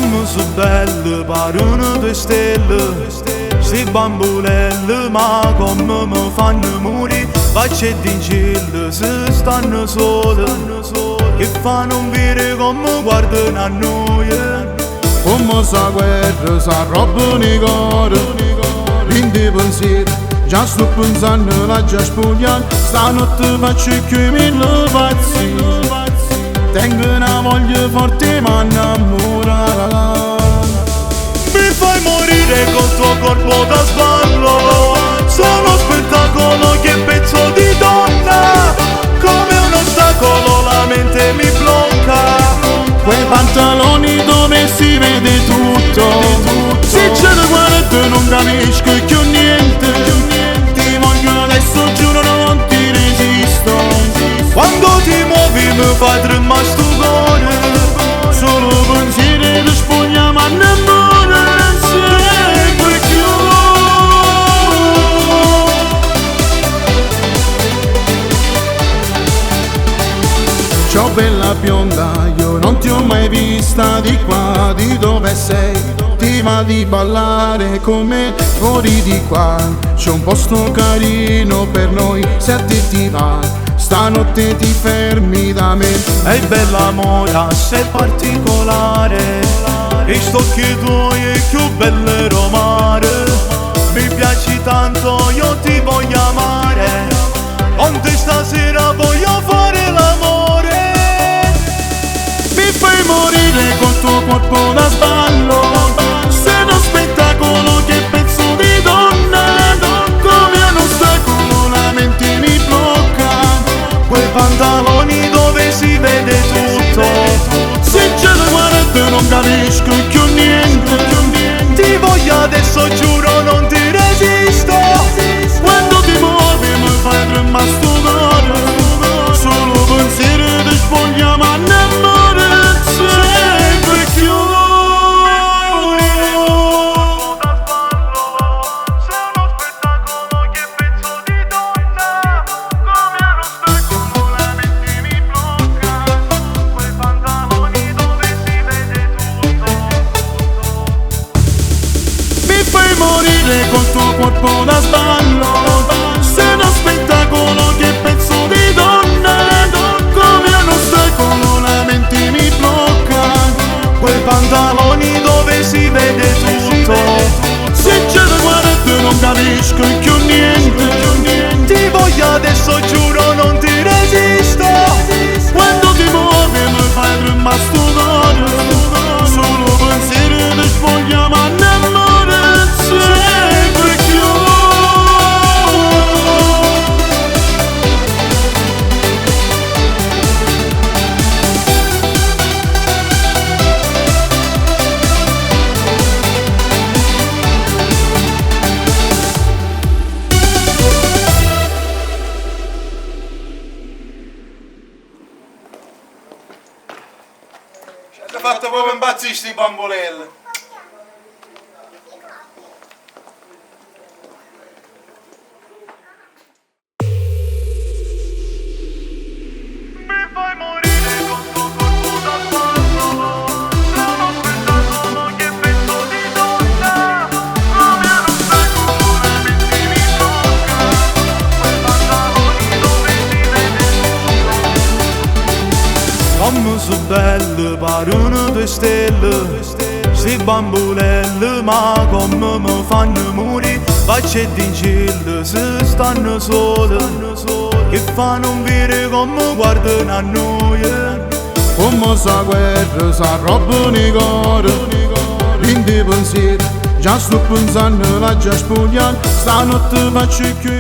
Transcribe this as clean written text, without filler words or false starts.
Come so belle, paiono due stelle, sti bambulelle, ma come mi fanno morire. Facce in cielo, se stanno sole, che fanno un vire come guardano a noi. Come sa guerra, sa roba nei cuore, quindi pensieri, già sto pensando, la già spogliando. Stanotte faccio più mille pazzi, tengo una voglia forte ma innamorata. Mi fai morire col tuo corpo da sballo, sono spettacolo, che pezzo di donna. Come un ostacolo la mente mi blocca. Quei pantaloni dove si vede tutto, se ce ne guardo non capisco più niente. Ti voglio adesso, giuro non ti resisto. Quando ti muovi mi fai tremare sto cuore, Solo pensieri di spoglia ma innamora sempre più. Ciao bella bionda, io non ti ho mai vista di qua, di dove sei? Ti va di ballare con me fuori di qua? C'è un posto carino per noi, se a te ti va, stanotte ti fermi da me. è bella mora, sei particolare, i stocchi tuoi è più bello romare. Mi piaci tanto, io ti voglio amare, con te stasera voglio fare l'amore. Mi fai morire col tuo corpo da sballo, sei uno spettacolo, che pezzo di donna. Come un ostacolo la mente mi blocca. Quei pantaloni dove si vede tutto, Se ce ne guardo non capisco più niente. ti voglio adesso, giuro non ti resisto. Quando ti muovi mi fai tremare sto cuore, solo pensieri di spoglia ma innamora sempre più. Mi fai morire col tuo corpo da sballo, sei uno spettacolo, che pezzo di donna. Come un ostacolo la mente mi blocca. Quei pantaloni dove si vede tutto, Se ce ne guardo non capisco più niente. ti voglio adesso, giuro non ti resisto. Quando ti muovi mi fai tremare sto cuore, solo pensieri di spoglia ma innamora sempre più. Ci ha fatto proprio impazzire sti bambolelle. Mi fai morire con tuo corpo da sballo, sei uno spettacolo, che pezzo di donna. Come un ostacolo la mente mi blocca. Quei pantaloni dove si vede tutto. Come so belle, paiono due stelle, sti bambulelle, ma come mi fanno morire. Facce in cielo, se stanno sole, che fanno un vire come guardano a noi. Come sa guerra, sa roba nei cuore, quindi pensieri, già sto pensando, la già spogliando. Stanotte faccio più